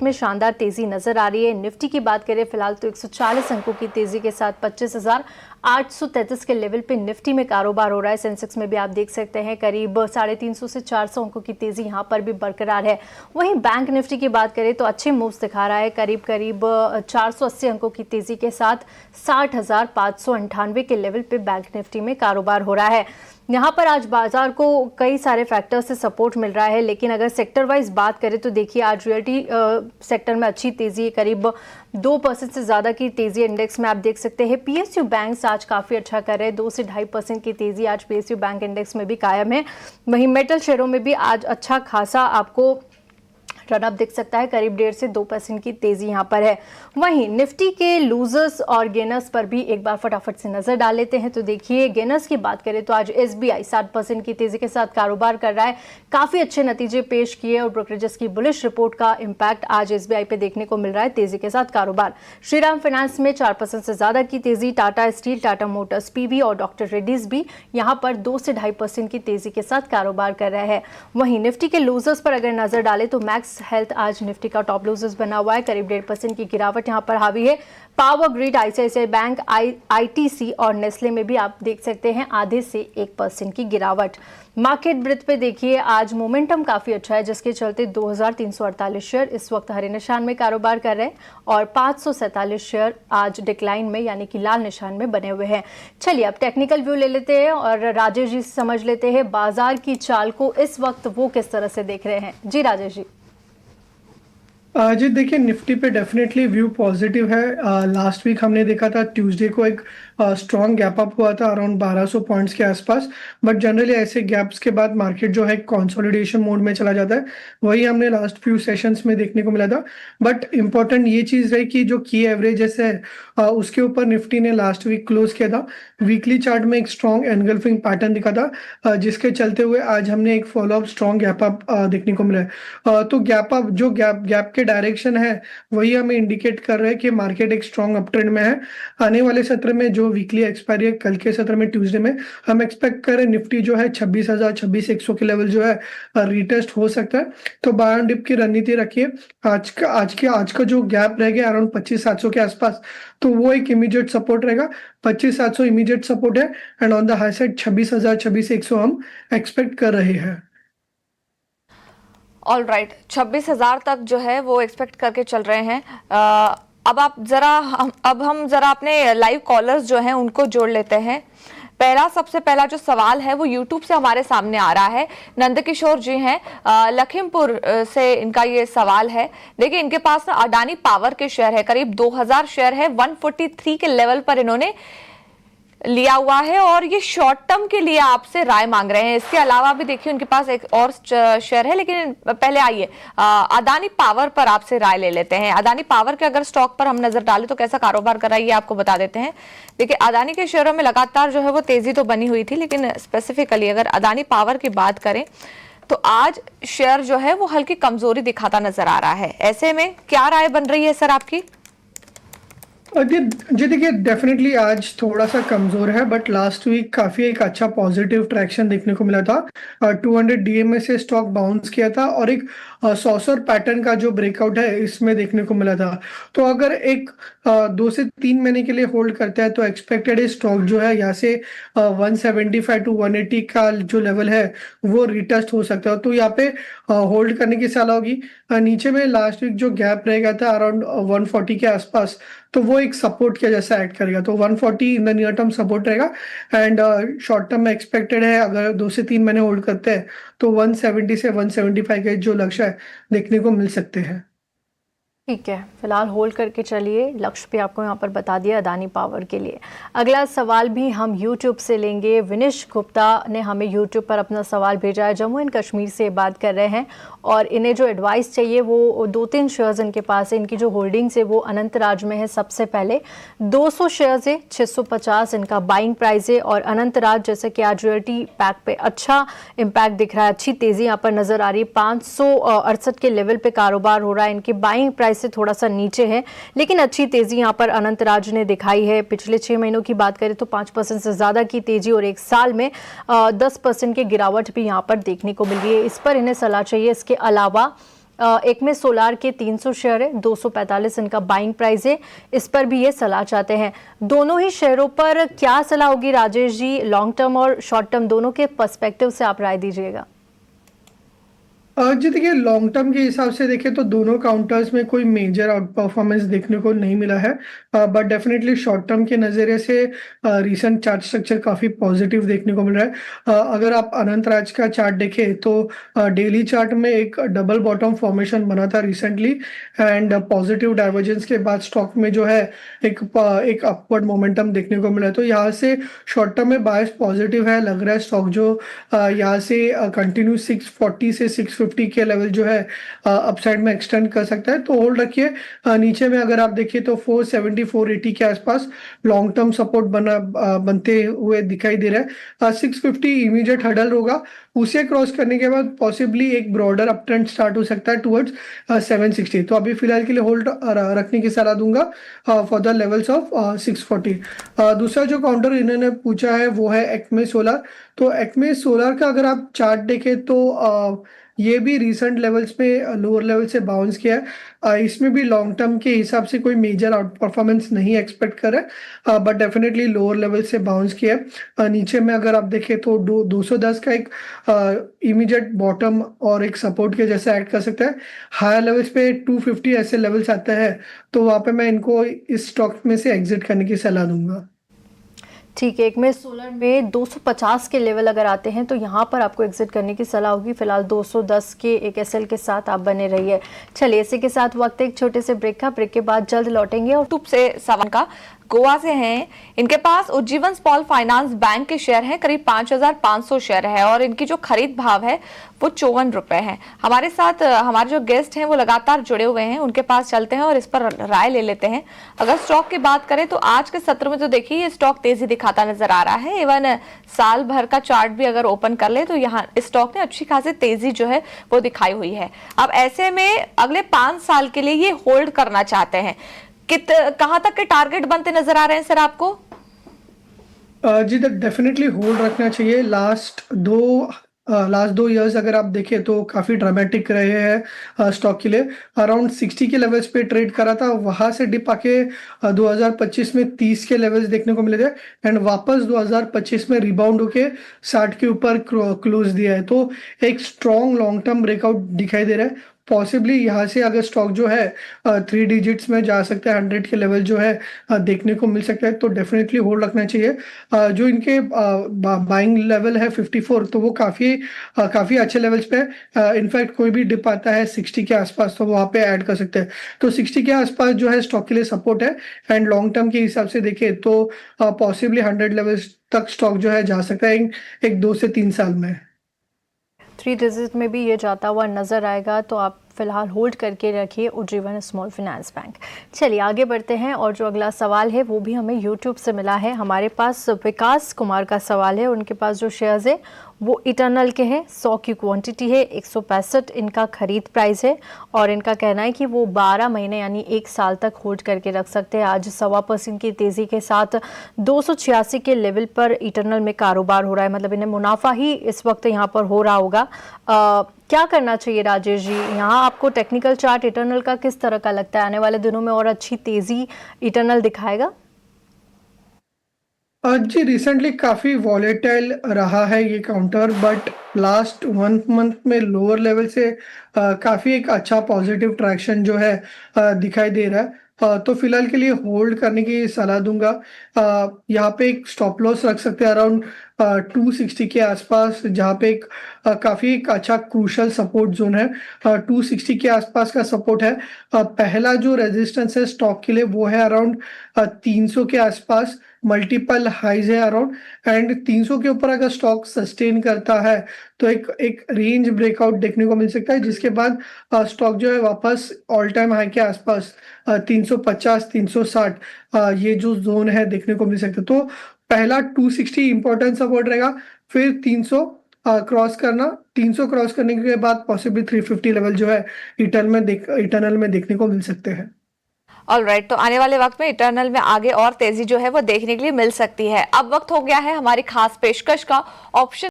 में शानदार तेजी नजर आ रही है। निफ्टी की बात करें फिलहाल तो 140 अंकों की तेजी के साथ 25,833 के लेवल पे निफ्टी में कारोबार हो रहा है। सेंसेक्स में भी आप देख सकते हैं करीब 350 से 400 अंकों की तेजी यहां पर भी बरकरार है। वहीं बैंक निफ्टी की बात करें तो अच्छे मूव्स दिखा रहा है, करीब 480 अंकों की तेजी के साथ 60,598 के लेवल पे बैंक निफ्टी में कारोबार हो रहा है। यहाँ पर आज बाजार को कई सारे फैक्टर्स से सपोर्ट मिल रहा है, लेकिन अगर सेक्टर वाइज बात करें तो देखिए आज रियल्टी सेक्टर में अच्छी तेजी है, करीब 2% से ज़्यादा की तेजी इंडेक्स में आप देख सकते हैं। पीएसयू बैंक्स आज काफ़ी अच्छा कर रहे हैं, 2 से 2.5% की तेजी आज पीएसयू बैंक इंडेक्स में भी कायम है। वहीं मेटल शेयरों में भी आज अच्छा खासा आपको रनअप दिख सकता है, करीब 1.5 से 2% की तेजी यहां पर है। वहीं निफ्टी के लूजर्स और गेनर्स पर भी एक बार फटाफट से नजर डाल लेते हैं। तो देखिए गेनर्स की बात करें तो आज एसबीआई 7% की तेजी के साथ कारोबार कर रहा है, काफी अच्छे नतीजे पेश किए और ब्रोकरेजेस की बुलिश रिपोर्ट का इंपैक्ट आज एसबीआई पे देखने को मिल रहा है, तेजी के साथ कारोबार। श्रीराम फाइनेंस में 4% से ज्यादा की तेजी, Tata steel, Tata Motors, PV और डॉक्टर रेड्डीज भी यहां पर 2 से 2.5% की तेजी के साथ कारोबार कर रहे हैं। वहीं निफ्टी के लूजर्स पर अगर नजर डालें तो मैक्स हेल्थ आज निफ्टी का टॉप लूजर्स बना हुआ है, करीब 1.5% की गिरावट यहां पर हावी है। Power grid, ICICI bank, ITC और नेस्ले में भी आप देख सकते हैं आधे से 1% की गिरावट। मार्केट ब्रेथ पे देखिए आज मोमेंटम काफी अच्छा है, जिसके चलते 2348 शेयर इस वक्त हरे निशान में कारोबार कर रहे हैं और 547 शेयर आज डिक्लाइन में यानी कि लाल निशान में बने हुए हैं। चलिए अब टेक्निकल व्यू ले लेते हैं और राजेश जी से समझ लेते हैं बाजार की चाल को इस वक्त वो किस तरह से देख रहे हैं। जी राजेश जी। जी देखिए निफ्टी पे डेफिनेटली व्यू पॉजिटिव है। लास्ट वीक हमने देखा था ट्यूसडे को एक स्ट्रॉन्ग गैप अप हुआ था अराउंड 1200 पॉइंट्स के आसपास, बट जनरली ऐसे गैप्स के बाद मार्केट जो है कंसोलिडेशन मोड में चला जाता है, वही हमने लास्ट फ्यू सेशंस में देखने को मिला था। बट इंपॉर्टेंट ये चीज़ है कि जो की एवरेजेस है उसके ऊपर निफ्टी ने लास्ट वीक क्लोज किया था। वीकली चार्ट में एक स्ट्रॉन्ग एनगल्फिंग पैटर्न दिखा था, जिसके चलते हुए आज हमने एक फॉलोअप स्ट्रॉन्ग गैप अप देखने को मिला है। तो गैप अप जो गैप के डायरेक्शन है वही हमें इंडिकेट कर रहा है कि मार्केट एक स्ट्रॉन्ग अप ट्रेंड में है। आने वाले सत्र में जो वीकली एक्सपायरी है कल के सत्र में ट्यूसडे में, हम एक्सपेक्ट करें निफ्टी जो है 26,000 26,100 के लेवल जो है रीटेस्ट हो सकता है। तो बाय ऑन डिप की रणनीति रखिए। आज का जो गैप रह गया अराउंड 25,700 के आसपास, तो वो एक इमीडिएट सपोर्ट रहेगा। 25,700 इमीडिएट सपोर्ट है and on the high side 26,000 26,100 हम एक्सपेक्ट कर रहे हैं। ऑल राइट, 26,000 तक जो है वो एक्सपेक्ट करके चल रहे हैं। अब हम जरा अपने लाइव कॉलर्स जो हैं उनको जोड़ लेते हैं। सबसे पहला जो सवाल है वो यूट्यूब से हमारे सामने आ रहा है। नंदकिशोर जी हैं, लखीमपुर से इनका ये सवाल है। देखिए इनके पास ना अडानी पावर के शेयर है, करीब 2000 शेयर है, 143 के लेवल पर इन्होंने लिया हुआ है और ये शॉर्ट टर्म के लिए आपसे राय मांग रहे हैं। इसके अलावा भी देखिए उनके पास एक और शेयर है, लेकिन पहले आइए अदानी पावर पर आपसे राय ले लेते हैं। अदानी पावर के अगर स्टॉक पर हम नजर डालें तो कैसा कारोबार कर रहा है ये आपको बता देते हैं। देखिए अदानी के शेयरों में लगातार जो है वो तेजी तो बनी हुई थी, लेकिन स्पेसिफिकली अगर अदानी पावर की बात करें तो आज शेयर जो है वो हल्की कमजोरी दिखाता नजर आ रहा है। ऐसे में क्या राय बन रही है सर आपकी? जी देखिए डेफिनेटली आज थोड़ा सा कमजोर है, बट लास्ट वीक काफी एक अच्छा पॉजिटिव ट्रैक्शन देखने को मिला था। 200 डीएमए से स्टॉक बाउंस किया था और एक सॉसर पैटर्न का जो ब्रेकआउट है इसमें देखने को मिला था। तो अगर एक 2 से 3 महीने के लिए होल्ड करता है तो एक्सपेक्टेड स्टॉक जो है यहाँ से 175 टू 180 का जो लेवल है वो रिटेस्ट हो सकता है। तो यहाँ पे होल्ड करने की सलाह होगी। नीचे में लास्ट वीक जो गैप रह गया था अराउंड 140 के आसपास, तो वो एक सपोर्ट के जैसा एक्ट करेगा। तो 140 in the near term support रहेगा एंड शॉर्ट टर्म में एक्सपेक्टेड है अगर 2 से 3 महीने होल्ड करते हैं तो 170 से 175 के जो लक्ष्य है देखने को मिल सकते हैं। ठीक है, फिलहाल होल्ड करके चलिए। लक्ष्य भी आपको यहाँ पर बता दिया अदानी पावर के लिए। अगला सवाल भी हम यूट्यूब से लेंगे। विनिश गुप्ता ने हमें यूट्यूब पर अपना सवाल भेजा है। जम्मू एंड कश्मीर से बात कर रहे हैं और इन्हें जो एडवाइस चाहिए वो 2-3 शेयर्स इनके पास है। इनकी जो होल्डिंग्स है वो अनंतराज में है। सबसे पहले 200 शेयर्स है, 650 इनका बाइंग प्राइस है। और अनंतराज जैसे कि आज रियल्टी पैक पे अच्छा इम्पैक्ट दिख रहा है, अच्छी तेजी यहाँ पर नजर आ रही है। 568 के लेवल पे कारोबार हो रहा है। इनकी बाइंग प्राइस से थोड़ा सा नीचे है, लेकिन अच्छी तेजी यहां पर अनंतराज ने दिखाई है। पिछले 6 महीनों की बात करें तो 5% से ज्यादा की तेजी और 1 साल में 10% की गिरावट भी यहां पर देखने को मिल रही है। इस पर इन्हें सलाह चाहिए। इसके अलावा एक में सोलार के 300 शेयर है, 245 इनका बाइंग प्राइस है, इस पर भी ये सलाह चाहते हैं। दोनों ही शेयरों पर क्या सलाह होगी राजेश जी, लॉन्ग टर्म और शॉर्ट टर्म दोनों के पर्सपेक्टिव से आप राय दीजिएगा। जी देखिए, लॉन्ग टर्म के हिसाब से देखें तो दोनों काउंटर्स में कोई मेजर आउट परफॉर्मेंस देखने को नहीं मिला है, बट डेफिनेटली शॉर्ट टर्म के नज़रिए से रीसेंट चार्ट स्ट्रक्चर काफ़ी पॉजिटिव देखने को मिल रहा है। अगर आप अनंत राज का चार्ट देखें तो डेली चार्ट में एक डबल बॉटम फॉर्मेशन बना था रिसेंटली, एंड पॉजिटिव डाइवर्जेंस के बाद स्टॉक में जो है एक अपवर्ड मोमेंटम देखने को मिला है। तो यहाँ से शॉर्ट टर्म में बायस पॉजिटिव है, लग रहा है स्टॉक जो यहाँ से कंटिन्यू 640 से 650 के लेवल जो है अपसाइड में एक्सटेंड कर सकता है, तो होल्ड रखिए। नीचे में अगर आप देखिए तो 470 480 के आसपास लॉन्ग टर्म सपोर्ट बनते हुए दिखाई दे रहा है। 650 इमीडिएट हडल होगा, उसे क्रॉस करने के बाद पॉसिबली एक ब्रॉडर अपट्रेंड स्टार्ट हो सकता है टुवर्ड्स 760। तो अभी फिलहाल के लिए होल्ड रखने की सलाह दूंगा फॉर द लेवल्स ऑफ 640। दूसरा जो काउंटर इन्होंने पूछा है वो है एक्मे सोलर। तो एक्मे सोलर का अगर आप चार्ट देखें तो ये भी रिसेंट लेवल्स पे लोअर लेवल से बाउंस किया है। इसमें भी लॉन्ग टर्म के हिसाब से कोई मेजर आउट परफॉर्मेंस नहीं एक्सपेक्ट कर रहा है, बट डेफिनेटली लोअर लेवल से बाउंस किया है। नीचे में अगर आप देखें तो 210 का एक इमीडिएट बॉटम और एक सपोर्ट के जैसे एक्ट कर सकता है। हायर लेवल्स पे 250 ऐसे लेवल्स आते हैं, तो वहाँ पे मैं इनको इस स्टॉक में से एग्जिट करने की सलाह दूंगा। ठीक है, एक में सोलर में 250 के लेवल अगर आते हैं तो यहाँ पर आपको एग्जिट करने की सलाह होगी। फिलहाल 210 के एक एसएल के साथ आप बने रहिए। चलिए, इसी के साथ वक्त एक छोटे से ब्रेक का, ब्रेक के बाद जल्द लौटेंगे। और यूट्यूब से सवाल का गोवा से हैं, इनके पास उज्जीवन स्मॉल फाइनेंस बैंक के शेयर हैं, करीब 5500 शेयर है और इनकी जो खरीद भाव है वो 54 रुपए है। हमारे साथ हमारे जो गेस्ट हैं वो लगातार जुड़े हुए हैं, उनके पास चलते हैं और इस पर राय ले लेते हैं। अगर स्टॉक की बात करें तो आज के सत्र में तो देखिए ये स्टॉक तेजी दिखाता नजर आ रहा है। इवन साल भर का चार्ट भी अगर ओपन कर ले तो यहाँ इस स्टॉक ने अच्छी खासी तेजी जो है वो दिखाई हुई है। अब ऐसे में अगले 5 साल के लिए ये होल्ड करना चाहते हैं, कहां तक के टारगेट बनते नजर आ रहे हैं सर आपको? जी डेफिनेटली होल्ड रखना चाहिए। लास्ट दो इयर्स अगर आप देखें तो काफ़ी ड्रामेटिक रहे हैं स्टॉक के लिए। अराउंड 60 के लेवल्स पे ट्रेड करा था, वहाँ से डिप आके 2025 में 30 के लेवल्स देखने को मिले थे, एंड वापस 2025 में रिबाउंड होके 60 के ऊपर क्लोज दिया है। तो एक स्ट्रॉन्ग लॉन्ग टर्म ब्रेकआउट दिखाई दे रहा है। पॉसिबली यहाँ से अगर स्टॉक जो है 3 डिजिट्स में जा सकता है, 100 के लेवल जो है देखने को मिल सकता है, तो डेफिनेटली होल्ड रखना चाहिए। जो इनके बाइंग लेवल है 54, तो वो काफ़ी अच्छे लेवल्स पे है। इनफैक्ट कोई भी डिप आता है 60 के आसपास तो वहाँ पे ऐड कर सकते हैं। तो 60 के आसपास जो है स्टॉक के लिए सपोर्ट है, एंड लॉन्ग टर्म के हिसाब से देखें तो पॉसिबली 100 लेवल्स तक स्टॉक जो है जा सकता है एक 2 से 3 साल में। 3 डिजिट में भी ये जाता हुआ नजर आएगा, तो आप फिलहाल होल्ड करके रखिए उज्जीवन स्मॉल फाइनेंस बैंक। चलिए आगे बढ़ते हैं, और जो अगला सवाल है वो भी हमें यूट्यूब से मिला है। हमारे पास विकास कुमार का सवाल है, उनके पास जो शेयर्स है वो इटर्नल के हैं, 100 की क्वांटिटी है, 165 इनका खरीद प्राइस है, और इनका कहना है कि वो 12 महीने यानी 1 साल तक होल्ड करके रख सकते हैं। आज 1.25% की तेज़ी के साथ 286 के लेवल पर इटर्नल में कारोबार हो रहा है, मतलब इन्हें मुनाफा ही इस वक्त यहाँ पर हो रहा होगा। क्या करना चाहिए राजेश जी? यहाँ आपको टेक्निकल चार्ट इटर्नल का किस तरह का लगता है? आने वाले दिनों में और अच्छी तेज़ी इटर्नल दिखाएगा? जी रिसेंटली काफ़ी वॉलेटाइल रहा है ये काउंटर, बट लास्ट 1 मंथ में लोअर लेवल से काफ़ी एक अच्छा पॉजिटिव ट्रैक्शन जो है दिखाई दे रहा है। तो फिलहाल के लिए होल्ड करने की सलाह दूंगा। यहाँ पे एक स्टॉप लॉस रख सकते हैं अराउंड 260 के आसपास, जहाँ पे एक काफ़ी एक अच्छा क्रूशल सपोर्ट जोन है। 260 के आसपास का सपोर्ट है। पहला जो रेजिस्टेंस है स्टॉक के लिए वो है अराउंड 300 के आसपास, मल्टीपल हाइज है अराउंड, एंड 300 के ऊपर अगर स्टॉक सस्टेन करता है तो एक रेंज ब्रेकआउट देखने को मिल सकता है, जिसके बाद स्टॉक जो है वापस ऑल टाइम हाई के आसपास 350 360 ये जो जोन है देखने को मिल सकता है। तो पहला 260 इंपॉर्टेंट सपोर्ट रहेगा, फिर 300 क्रॉस करना, 300 क्रॉस करने के बाद पॉसिबली 350 लेवल जो है इटर्नल में देखने को मिल सकते हैं। ऑलराइट, तो आने वाले वक्त में इटर्नल में आगे और तेजी जो है वो देखने के लिए मिल सकती है। अब वक्त हो गया है हमारी खास पेशकश का, ऑप्शन